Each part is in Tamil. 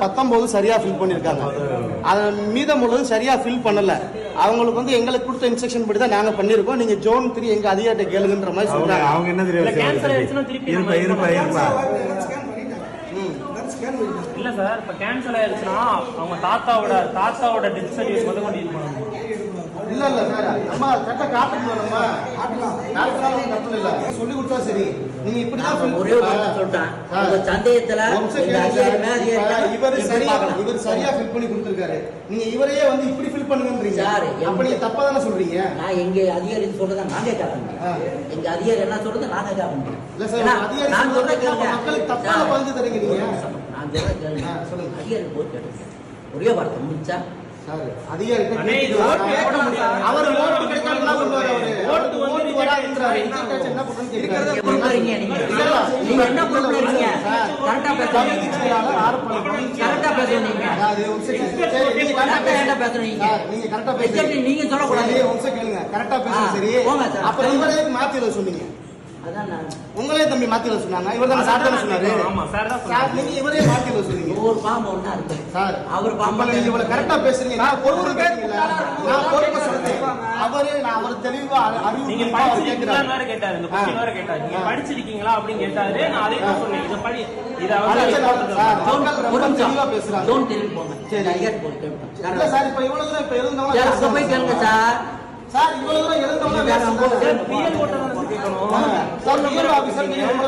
19 சரியா ஃபில் பண்ணிருக்காங்க. அதன் மீதம் முழுவதும் சரியா ஃபில் பண்ணல. அவங்களுக்கு வந்து எங்களுக்கு கொடுத்த இன்ஸ்ட்ரக்ஷன் படி தான் நாங்க பண்ணிருக்கோம். நீங்க ஜோன் 3 எங்க அதிகாரிட்ட கேளுங்கன்ற மாதிரி சொல்றாங்க. அவங்க என்ன தெரியும் இல்ல சார், இப்ப கேன்சல் ஆயிருச்சுன்னா அவங்க தாத்தாவோட டெத் சர்டிஃபிகேட் வந்து கொண்டு இருப்பாங்க. இல்ல சார், நம்ம கரெக்டா காட்டணும். நம்ம காட்டலாம் தப்பு இல்ல, சொல்லி கொடுத்தா சரி. நீங்க இப்படி தான் ஒரே ஒரு சொல்றேன். உங்க சந்தேகத்துல இவர் சரியா ஃபில் பண்ணி கொடுத்திருக்காரு. நீங்க இவரையே வந்து இப்படி ஃபில் பண்ணுங்கன்றீங்க. அப்ப நீங்க தப்பா தானே சொல்றீங்க. நான் எங்க அதிகாரி சொல்றத நாங்க கேட்கறோம். எங்க அதிகாரி என்ன சொல்றது நாங்க கேட்கறோம். இல்ல சார், அதிகாரி நான் சொல்றேன் மக்களுக்கு தப்பான பதில் தரீங்க நீங்க. நான் சொல்றேன் அதிகாரி போய் கேட்டுங்க. ஒரே வார்த்தை முடிச்சா அதிகாரி அவர் ஓட்டு கிடைக்காம சொல்றாரு. ஓட்டு ஓட்டு வராதுன்றாரு. என்ன பண்றீங்க நீங்க என்ன பண்றீங்க? கரெக்டா பேசுறீங்க. கரெக்டா பேசுறீங்க. நீங்க கரெக்டா பேசுறீங்க. நீங்க கரெக்டா பேசுறீங்க. நீங்க சொல்ல கூடாது. ஒன்ஸ் கேளுங்க. கரெக்டா பேசுங்க. சரி, அப்புறம் இவரே மாத்தி சொன்னீங்க. உங்களே தம்பி மாத்தி சொன்னாங்க. இவர் தான் சார் தான் சொன்னாரு. ஆமா சார் தான் சார், நீங்க இவரே மாத்தி சொன்னீங்க. ஒரு பாம்பு ஒண்ணா இருக்கு சார். அவர் பாம்பு நீங்க இவ்வளவு கரெக்டா பேசுறீங்க. நான் பொறுப்பு கேட்கல. நான் பொறுப்பு சொல்றேன். அவர் தெளிவா நீங்க படிச்சிருக்கீங்களான்னு வேற கேட்டாரு. இந்த क्वेश्चन வேற கேட்டாரு. நீங்க படிச்சிருக்கீங்களா அப்படினு கேட்டாரு. நான் அதே தான் சொன்னேன். இத படி இத அவர் தெளிவா பேசுறாங்க. டோன்ட் டெல் போங்க. சரி, ஐயர் போய் கேளுங்க. இல்ல சார், இப்ப இவ்வளவு தூரம் இப்ப எழுந்தவங்க சார் போய் கேளுங்க சார். சார், இவ்வளவு தூரம் எழுந்தவங்க பிஎல் ஓட்ட வந்து கேட்கணும். சார், பிஎல் ஆபீசர் நீங்க உங்க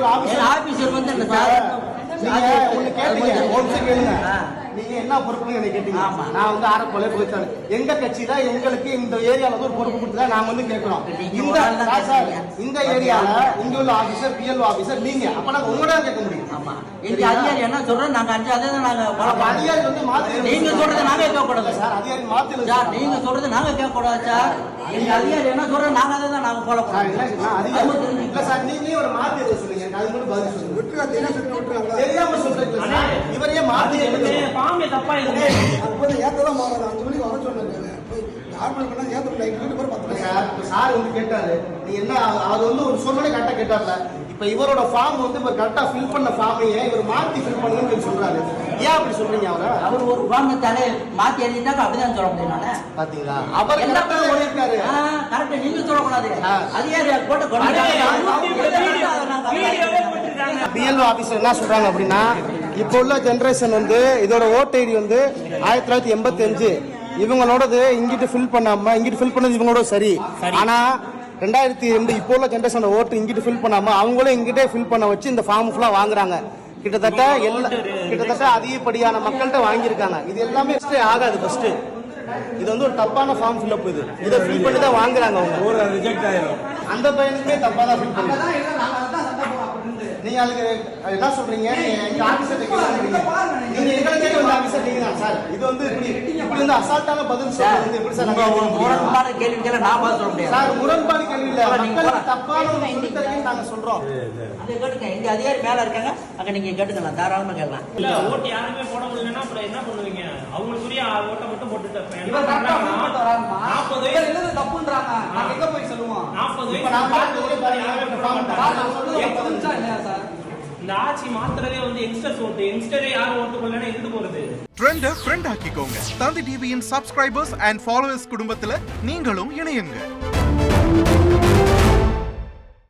ஆபீசர் வந்து என்ன சார்? நீங்க ஒண்ணு கேட்டீங்க. ஒன்ஸ் கேளுங்க. நீங்க என்ன பொறுப்புன்னு எனக்கு கேட்டீங்க. நான் வந்து ஆரப்போல போயிட்டாரு. எங்க கட்சியில எங்களுக்கு இந்த ஏரியால ஒரு பொறுப்பு கொடுத்தா நாங்க வந்து கேட்கிறோம். இந்த ஏரியால இங்க உள்ள ஆபீசர் பிஎல் ஆபீசர் நீங்க. அப்ப நாங்க உங்களோட கேட்க முடியும். ஆமா, எங்க அதிகாரி என்ன சொல்றோம் நாங்க அதே தான் நாங்க அதிகாரி வந்து மாத்தி. நீங்க சொல்றது நாங்க கேட்க கூடாது சார். அதிகாரி மாத்தி சார். நீங்க சொல்றது நாங்க கேட்க கூடாது சார். எங்க அதிகாரி என்ன சொல்றோம் நாங்க அதே தான் நாங்க ஃபாலோ பண்றோம். இல்ல சார், நீங்களே ஒரு மாத்தி சொல்லுங்க. அது மட்டும் பதில் சொல்லுங்க. தெரியாம சொல்றீங்க சார். இவரே மாத்தி பாம்பே தப்பா இருக்கு. அப்போது ஏத்ததான் மாறாது. 5 மணிக்கு வர சொன்னாங்க. நார்மல் பண்ணா ஏத்த முடியல. சார் வந்து கேட்டாரு. நீ என்ன அது வந்து ஒரு சொன்னே கரெக்டா கேட்டார்ல. இப்ப இவரோட ஃபார்ம் வந்து இப்ப கரெக்டா ஃபில் பண்ண ஃபார்மையே இவர் மாத்தி ஃபில் பண்ணுங்கன்னு சொல்றாரு. ஏன் அப்படி சொல்றீங்க? அவர் ஒரு ஃபார்ம் தானே மாத்தி எழுதிட்டாக்க அப்படிதான் சொல்ல முடியும். நானே பாத்தீங்களா அவர் என்ன பண்ணிருக்காரு. கரெக்டா நீங்க சொல்ல கூடாது. அதிகாரி போட்டு பிஎல்ஓ ஆபீசர் என்ன சொல்றாங்க அப்படின்னா, இப்போ உள்ள ஜெனரேஷன் வந்து இதோட ஓட் ஐடி வந்து 1985 இவங்களோடது இங்கிட்டு ஃபில் பண்ணாம இங்கிட்டு ஃபில் பண்ணது இவங்களோட சரி. ஆனா 2002 இப்போ உள்ள ஜெனரேஷன் ஓட்டு இங்கிட்டு ஃபில் பண்ணாம அவங்களும் இங்கிட்டே ஃபில் பண்ண வச்சு இந்த ஃபார்ம் ஃபுல்லா வாங்குறாங்க. கிட்டத்தட்ட அதிகப்படியான மக்கள்கிட்ட வாங்கியிருக்காங்க. இது எல்லாமே ஆகாது. ஃபர்ஸ்ட் இது வந்து ஒரு தப்பான ஃபார்ம் ஃபில்அப். இதை ஃபில் பண்ணி தான் வாங்குறாங்க. அவங்க ரிஜெக்ட் ஆயிரும். அந்த பையனுக்குமே தப்பா தான் ஃபில் பண்ணுறாங்க. நீங்க அதுக்கு என்ன சொல்றீங்க? நீங்க ஆபீசர் நீங்க எங்களுக்கு வந்து ஆபீசர் நீங்க தான் சார். இது வந்து இப்படி வந்து அசால்ட்டான பதில் சொல்றது எப்படி சார்? முரண்பாடு கேள்வி நான் பதில் சொல்ல முடியாது சார். முரண்பாடு கேள்வி இல்ல, மக்களுக்கு தப்பான ஒரு சொல்லித்தரீங்கன்னு நாங்க சொல்றோம். அதை கேட்டுங்க. எங்க அதிகாரி மேல இருக்காங்க, அங்க நீங்க கேட்டுக்கலாம், தாராளமா கேட்கலாம். இல்ல ஓட்டு யாருமே போட முடியலன்னா அப்புறம் என்ன பண்ணுவீங்க? அவங்களுக்குரிய ஓட்டை மட்டும் போட்டுட்டு 40 வயசு தப்புன்றாங்க. நான் எங்க போய் சொல்லுவோம்? 40 வயசு நான் இந்த ஆட்சி மாத்திரவே வந்து யங்ஸ்டர்ஸ் ஓட்டு. யங்ஸ்டரே யாரும் ஓட்டு பண்ணலன்னா எங்க போறது? Trend friend ஆக்கிக்கோங்க. தந்தி டிவியின் சப்ஸ்கிரைபர்ஸ் அண்ட் ஃபாலோவர்ஸ் குடும்பத்துல நீங்களும் இணையுங்க.